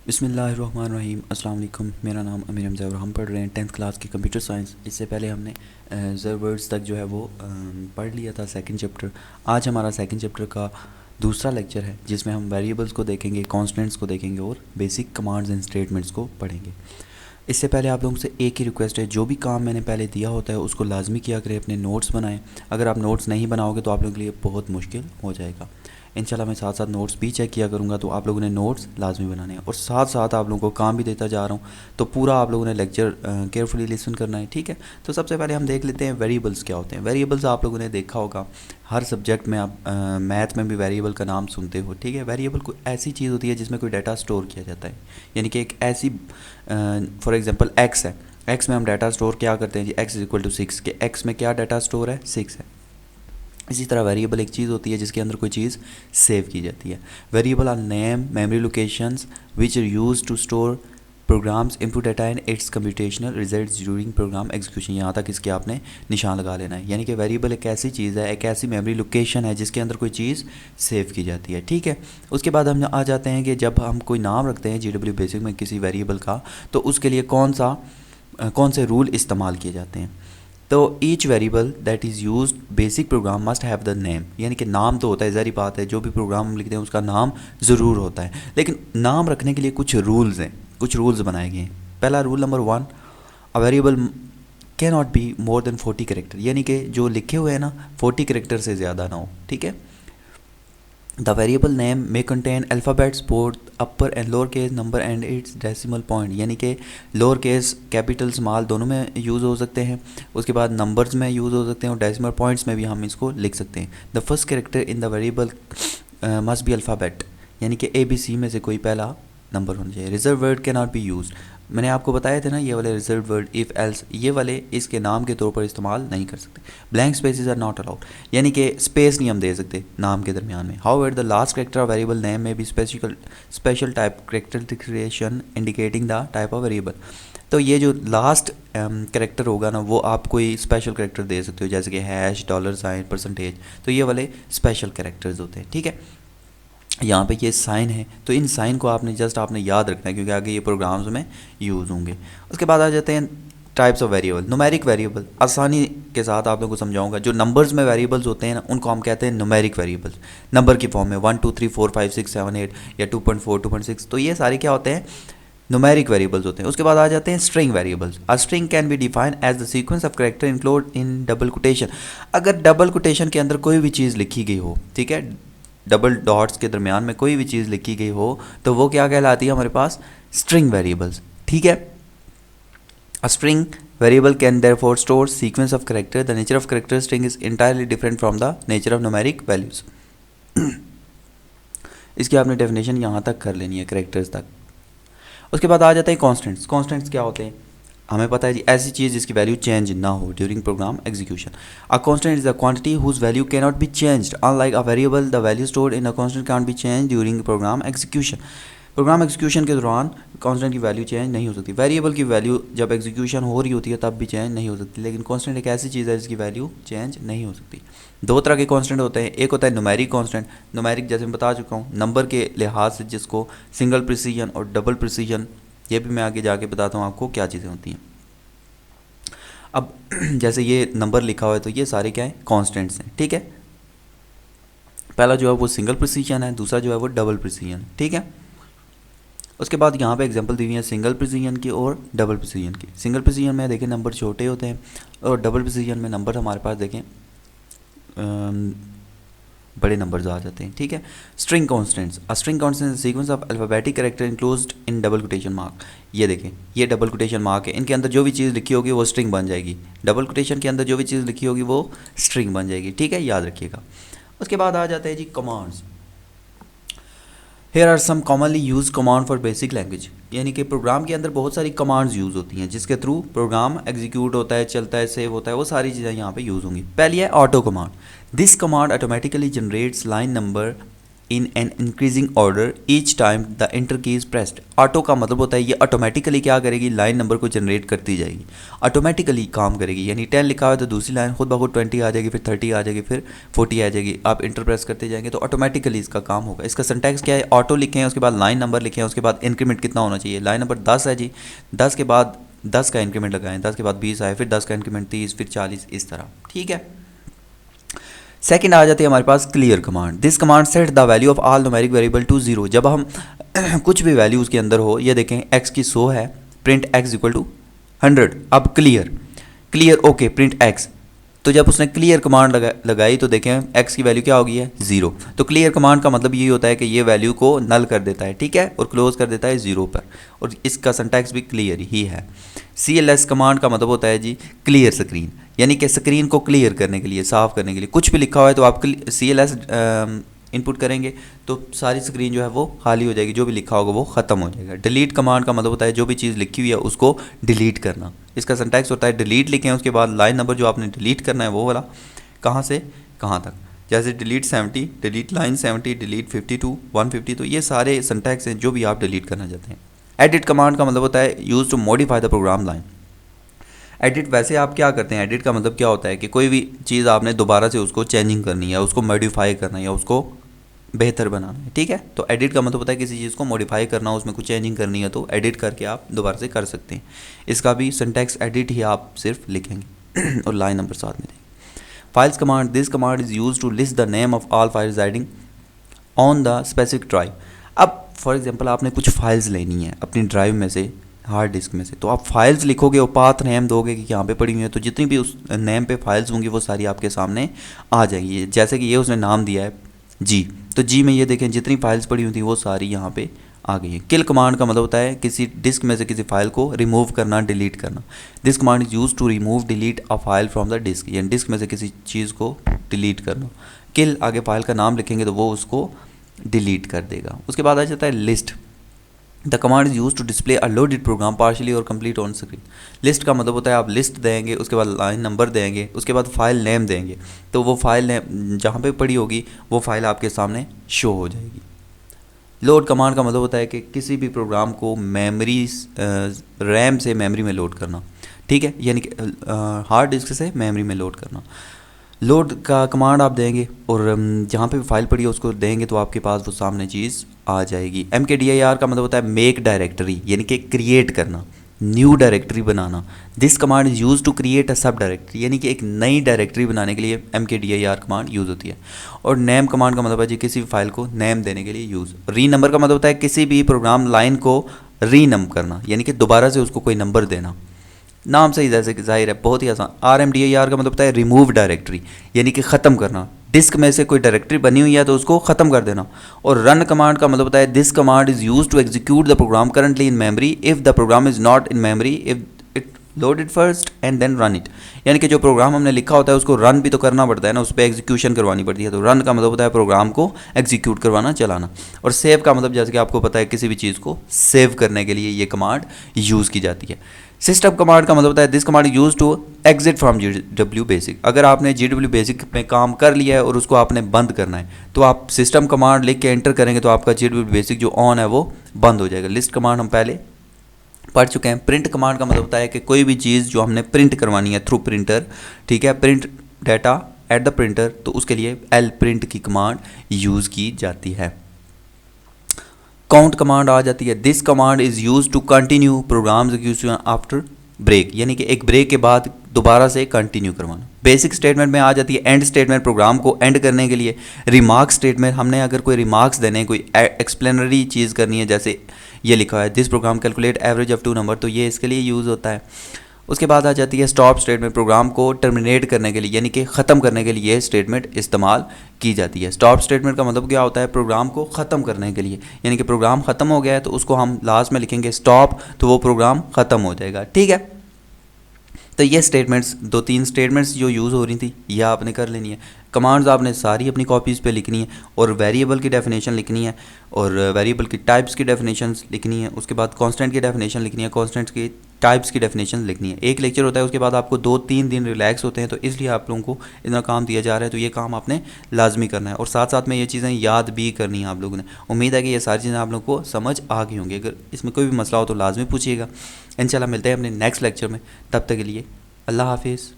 बिस्मिल्लाहिर्रहमानिर्रहीम अस्सलाम वालेकुम। मेरा नाम अमीर हमज़ा और हम पढ़ रहे हैं 10th क्लास की कंप्यूटर साइंस। इससे पहले हमने ज़र वर्ड्स तक जो है वो पढ़ लिया था सेकंड चैप्टर। आज हमारा सेकंड चैप्टर का दूसरा लेक्चर है जिसमें हम वेरिएबल्स को देखेंगे, कॉन्स्टेंट्स को देखेंगे और बेसिक कमांड्स एंड स्टेटमेंट्स को पढ़ेंगे। इससे पहले आप लोगों से एक ही रिक्वेस्ट है, जो भी काम मैंने पहले दिया होता है उसको लाजमी किया करें, अपने नोट्स बनाएं। अगर आप नोट्स नहीं बनाओगे तो आप लोगों के लिए बहुत मुश्किल हो जाएगा। इंशाल्लाह मैं साथ साथ नोट्स भी चेक किया करूँगा, तो आप लोगों ने नोट्स लाजमी बनाने हैं और साथ साथ आप लोगों को काम भी देता जा रहा हूँ, तो पूरा आप लोगों ने लेक्चर केयरफुली लिसन करना है, ठीक है। तो सबसे पहले हम देख लेते हैं वेरिएबल्स क्या होते हैं। वेरिएबल्स आप लोगों ने देखा होगा हर सब्जेक्ट में, आप मैथ में भी वेरिएबल का नाम सुनते हो, ठीक है। वेरिएबल कोई ऐसी चीज़ होती है जिसमें कोई डाटा स्टोर किया जाता है, यानी कि एक ऐसी, फॉर एग्जांपल एक्स है, एक्स में हम डाटा स्टोर क्या करते हैं जी, एक्स इज इक्वल टू 6 के एक्स में क्या डाटा स्टोर है, 6 है। इसी तरह वेरिएबल एक चीज़ होती है जिसके अंदर कोई चीज़ सेव की जाती है। Variable are name, memory locations which are use to store programs input data and its computational results during program execution. यहाँ तक इसके आपने निशान लगा लेना है, यानी कि वेरिएबल एक ऐसी चीज़ है, एक ऐसी मेमोरी लोकेशन है जिसके अंदर कोई चीज़ सेव की जाती है, ठीक है। उसके बाद हम आ जाते हैं कि जब हम कोई नाम रखते हैं GW बेसिक में किसी वेरिएबल का, तो उसके लिए कौन से रूल इस्तेमाल किए जाते हैं। तो each variable that is use basic programme must have the name, यानी कि नाम तो होता है, ज़ाहिर बात है, जो भी प्रोग्राम हम लिखते हैं उसका नाम ज़रूर होता है, लेकिन नाम रखने के लिए कुछ रूल्स हैं, कुछ रूल्स बनाए गए हैं। पहला rule number 1, a variable can not be more than 40 character, यानी कि जो लिखे हुए हैं ना 40 कैरेक्टर से ज़्यादा ना हो, ठीक है। The variable name may contain alphabets both upper and lower case number and its decimal point, यानी कि लोअर केस कैपिटल स्मॉल दोनों में यूज़ हो सकते हैं, उसके बाद नंबर्स में यूज़ हो सकते हैं और डेसिमल पॉइंट्स में भी हम इसको लिख सकते हैं। The first character in the variable must be alphabet, यानी कि ABC में से कोई पहला नंबर होना चाहिए। Reserve word can not B use, मैंने आपको बताया था ना ये वाले रिजर्व वर्ड, इफ़ एल्स, ये वाले इसके नाम के तौर पर इस्तेमाल नहीं कर सकते। Blank spaces are not allowed, यानी कि स्पेस नहीं हम दे सकते नाम के दरमियान में। However the last character of variable name में be special type character declaration indicating the type of variable. तो ये जो लास्ट कैरेक्टर होगा ना, वो आप कोई स्पेशल कैरेक्टर दे सकते हो, जैसे कि हैश, डॉलर साइन, परसेंटेज, तो ये वाले स्पेशल कैरेक्टर्स होते हैं, ठीक है। यहाँ पे ये साइन है, तो इन साइन को आपने याद रखना है क्योंकि आगे ये प्रोग्राम्स में यूज़ होंगे। उसके बाद आ जाते हैं types of variable. Numeric variable आसानी के साथ आप लोगों को समझाऊंगा। जो नंबर्स में वेरिएबल्स होते हैं ना, उनको हम कहते हैं न्यूमेरिक वेरिएबल्स, नंबर की फॉर्म में 1 2 3 4 5 6 7 8 या 2.4 2.6, तो ये सारे क्या होते हैं, न्यूमेरिक वेरिएबल्स होते हैं। उसके बाद आ जाते हैं string variables. A string can be defined as the sequence of character include in double quotation. अगर डबल कोटेशन के अंदर कोई भी चीज़ लिखी गई हो, ठीक है, डबल डॉट्स के दरमियान में कोई भी चीज़ लिखी गई हो, तो वो क्या कहलाती है हमारे पास, स्ट्रिंग वेरिएबल्स, ठीक है। A string variable can therefore store sequence of character. The nature of character string is entirely different from the nature of numeric values. इसकी आपने डेफिनेशन यहाँ तक कर लेनी है, कैरेक्टर्स तक। उसके बाद आ जाते हैं कॉन्स्टेंट्स। कॉन्स्टेंट्स क्या होते हैं, हमें पता है जी, ऐसी चीज़ जिसकी वैल्यू चेंज ना हो during program execution. A constant is a quantity whose value can not be changed. Unlike a variable the value stored in a constant can be change during program execution. Program execution के दौरान constant की value change नहीं हो सकती। Variable की value जब execution हो रही होती है तब भी चेंज नहीं हो सकती, लेकिन कांस्टेंट एक ऐसी चीज़ है जिसकी वैल्यू चेंज नहीं हो सकती। दो तरह के कांस्टेंट होते हैं, एक होता है न्यूमेरिक कांस्टेंट। न्यूमेरिक जैसे मैं बता चुका हूँ, नंबर के लिहाज से जिसको सिंगल प्रिसीजन और डबल प्रिसीजन, ये भी मैं आगे जाके बताता हूँ आपको क्या चीज़ें होती हैं। अब जैसे ये नंबर लिखा हुआ है तो ये सारे क्या है, कांस्टेंट्स हैं, ठीक है। पहला जो है वो सिंगल प्रिसीजन है, दूसरा जो है वो डबल प्रिसीजन, ठीक है। उसके बाद यहाँ पे एग्जांपल दी हुई है सिंगल प्रिसीजन की और डबल प्रिसीजन की। सिंगल प्रिसीजन में देखें नंबर छोटे होते हैं और डबल प्रिसीजन में नंबर हमारे पास देखें बड़े नंबर्स आ जाते हैं, ठीक है। String constants. A string constant sequence of alphabetic character enclosed in double quotation mark. ये देखें, ये डबल कोटेशन मार्क है, इनके अंदर जो भी चीज़ लिखी होगी वो स्ट्रिंग बन जाएगी। डबल कोटेशन के अंदर जो भी चीज़ लिखी होगी वो स्ट्रिंग बन जाएगी, ठीक है, याद रखिएगा। उसके बाद आ जाते हैं जी commands. Here are some commonly use command for basic language, यानी कि प्रोग्राम के अंदर बहुत सारी कमांड्स यूज़ होती हैं जिसके थ्रू प्रोग्राम एग्जीक्यूट होता है, चलता है, सेव होता है, वो सारी चीज़ें यहाँ पे यूज़ होंगी। पहली है auto command. This command automatically generates line number in an increasing order each time the enter की इज प्रेस्ड। ऑटो का मतलब होता है ये ऑटोमेटिकली क्या करेगी, लाइन नंबर को जनरेट करती जाएगी, ऑटोमेटिकली काम करेगी। यानी 10 लिखा हुआ है तो दूसरी लाइन खुद ब खुद 20 आ जाएगी, फिर 30 आ जाएगी, फिर 40 आ जाएगी। आप इंटर प्रेस करते जाएंगे तो ऑटोमेटिकली इसका काम होगा। इसका सिंटैक्स क्या है, ऑटो लिखे हैं, उसके बाद लाइन नंबर लिखे हैं, उसके बाद इंक्रीमेंट कितना होना चाहिए। लाइन नंबर 10 है जी, 10 के बाद 10 का इंक्रीमेंट लगाएं, 10 के बाद 20 आए, फिर 10 का इंक्रीमेंट 30, फिर 40, इस तरह। ठीक है। सेकंड आ जाती है हमारे पास clear command. This command set the value of all numeric variable to 0। जब हम कुछ भी वैल्यू उसके अंदर हो, ये देखें x की 100 है, प्रिंट x इक्वल टू 100। अब क्लियर ओके प्रिंट x। तो जब उसने क्लियर कमांड लगाई तो देखें x की वैल्यू क्या हो गई है, 0। तो क्लियर कमांड का मतलब यही होता है कि ये वैल्यू को नल कर देता है, ठीक है, और क्लोज कर देता है 0 पर, और इसका सिंटैक्स भी क्लियर ही है। CLS कमांड का मतलब होता है जी क्लियर स्क्रीन, यानी कि स्क्रीन को क्लियर करने के लिए, साफ़ करने के लिए। कुछ भी लिखा हुआ है तो आप CLS इनपुट करेंगे तो सारी स्क्रीन जो है वो खाली हो जाएगी, जो भी लिखा होगा वो ख़त्म हो जाएगा। डिलीट कमांड का मतलब होता है जो भी चीज़ लिखी हुई है उसको डिलीट करना। इसका सिंटैक्स होता है डिलीट लिखें, उसके बाद लाइन नंबर जो आपने डिलीट करना है वो वाला, कहाँ से कहाँ तक, जैसे डिलीट 70, डिलीट लाइन 70, डिलीट 52, 150। तो ये सारे सिंटैक्स हैं जो भी आप डिलीट करना चाहते हैं। एडिट कमांड का मतलब होता है use to modify the program line. Edit वैसे आप क्या करते हैं, एडिट का मतलब क्या होता है कि कोई भी चीज़ आपने दोबारा से उसको चेंजिंग करनी है, उसको मॉडिफाई करना है या उसको बेहतर बनाना है, ठीक है। तो एडिट का मतलब होता है किसी चीज़ को मॉडिफाई करना, उसमें कुछ चेंजिंग करनी है तो एडिट करके आप दोबारा से कर सकते हैं। इसका भी सिंटैक्स एडिट ही आप सिर्फ लिखेंगे और लाइन नंबर साथ में देंगे। Files command, this command is use to list the name of all files riding on the specific drive. अब फॉर एग्जांपल आपने कुछ फाइल्स लेनी है अपनी ड्राइव में से, हार्ड डिस्क में से, तो आप फाइल्स लिखोगे और पाथ नेम दोगे कि यहाँ पे पड़ी हुई है, तो जितनी भी उस नेम पे फाइल्स होंगी वो सारी आपके सामने आ जाएंगी। जैसे कि ये उसने नाम दिया है जी, तो जी में ये देखें जितनी फाइल्स पड़ी हुई थी वो सारी यहाँ पे आ गई हैं। किल कमांड का मतलब होता है किसी डिस्क में से किसी फाइल को रिमूव करना, डिलीट करना। This command is use to remove delete a file from the disk, यानी डिस्क में से किसी चीज़ को डिलीट करना। किल आगे फाइल का नाम लिखेंगे तो वो उसको डिलीट कर देगा। उसके बाद आ जाता है list. The command is use to display a loaded program partially और कंप्लीट ऑन स्क्रीन। लिस्ट का मतलब होता है आप लिस्ट देंगे, उसके बाद लाइन नंबर देंगे, उसके बाद फाइल नेम देंगे, तो वो फाइल नेम जहाँ पे पड़ी होगी वो फाइल आपके सामने शो हो जाएगी। लोड कमांड का मतलब होता है कि किसी भी प्रोग्राम को मेमोरी रैम से मेमोरी में लोड करना, ठीक है, यानी कि हार्ड डिस्क से मेमोरी में लोड करना। लोड का कमांड आप देंगे और जहाँ पे भी फाइल पड़ी है उसको देंगे तो आपके पास वो सामने चीज़ आ जाएगी। MKDIR का मतलब होता है मेक डायरेक्टरी, यानी कि क्रिएट करना, न्यू डायरेक्टरी बनाना। This command is use to create a sub directory, यानी कि एक नई डायरेक्टरी बनाने के लिए MKDIR कमांड यूज़ होती है। और नेम कमांड का मतलब है जी किसी भी फाइल को नेम देने के लिए यूज़। री नंबर का मतलब होता है किसी भी प्रोग्राम लाइन को रीनम करना, यानी कि दोबारा से उसको कोई नंबर देना। नाम से ही जैसे कि जाहिर है बहुत ही आसान। RMDIR का मतलब होता है रिमूव डायरेक्टरी, यानी कि ख़त्म करना। डिस्क में से कोई डायरेक्टरी बनी हुई है तो उसको ख़त्म कर देना। और रन कमांड का मतलब होता है this command is use to execute the program currently in memory if the program is not in memory if it loaded first and then run it. यानी कि जो प्रोग्राम हमने लिखा होता है उसको रन भी तो करना पड़ता है ना, उस पर एग्जीक्यूशन करवानी पड़ती है। तो रन का मतलब होता है प्रोग्राम को एग्जीक्यूट करवाना, चलाना। और सेव का मतलब जैसे कि आपको पता है किसी भी चीज़ को सेव करने के लिए ये कमांड यूज़ की जाती है। सिस्टम कमांड का मतलब होता है this command use to exit from GW basic. अगर आपने GW बेसिक में काम कर लिया है और उसको आपने बंद करना है तो आप सिस्टम कमांड लिख के एंटर करेंगे तो आपका GW बेसिक जो ऑन है वो बंद हो जाएगा। लिस्ट कमांड हम पहले पढ़ चुके हैं। प्रिंट कमांड का मतलब होता है कि कोई भी चीज़ जो हमने प्रिंट करवानी है थ्रू प्रिंटर, ठीक है, print data at the printer, तो उसके लिए L प्रिंट की कमांड यूज़ की जाती है। काउंट कमांड आ जाती है। This command is use to continue program execution after break, यानी कि एक ब्रेक के बाद दोबारा से कंटिन्यू करवाना। बेसिक स्टेटमेंट में आ जाती है एंड स्टेटमेंट, प्रोग्राम को एंड करने के लिए। रिमार्क स्टेटमेंट, हमने अगर कोई रिमार्क्स देने, कोई एक्सप्लेनरी चीज़ करनी है, जैसे ये लिखा है this program calculate average of 2 number, तो ये इसके लिए यूज़ होता है। उसके बाद आ जाती है स्टॉप स्टेटमेंट, प्रोग्राम को टर्मिनेट करने के लिए, यानी कि ख़त्म करने के लिए ये स्टेटमेंट इस्तेमाल की जाती है। स्टॉप स्टेटमेंट का मतलब क्या होता है, प्रोग्राम को ख़त्म करने के लिए, यानी कि प्रोग्राम ख़त्म हो गया है तो उसको हम लास्ट में लिखेंगे स्टॉप, तो वो प्रोग्राम ख़त्म हो जाएगा, ठीक है। तो ये स्टेटमेंट्स, 2-3 स्टेटमेंट्स जो यूज़ हो रही थी ये आपने कर लेनी है। कमांड्स आपने सारी अपनी कॉपीज़ पे लिखनी है और वेरिएबल की डेफिनेशन लिखनी है और वेरिएबल की टाइप्स की डेफिनेशन लिखनी है। उसके बाद कांस्टेंट की डेफिनेशन लिखनी है, कांस्टेंट्स की टाइप्स की डेफिनेशन लिखनी है। एक लेक्चर होता है, उसके बाद आपको 2-3 दिन रिलैक्स होते हैं, तो इसलिए आप लोगों को इतना काम दिया जा रहा है, तो ये काम आपने लाजमी करना है और साथ साथ में ये चीज़ें याद भी करनी है आप लोगों ने। उम्मीद है कि ये सारी चीज़ें आप लोगों को समझ आ गई होंगी। अगर इसमें कोई भी मसला हो तो लाजमी पूछिएगा। इंशाल्लाह मिलते हैं अपने नेक्स्ट लेक्चर में, तब तक के लिए अल्लाह हाफिज़।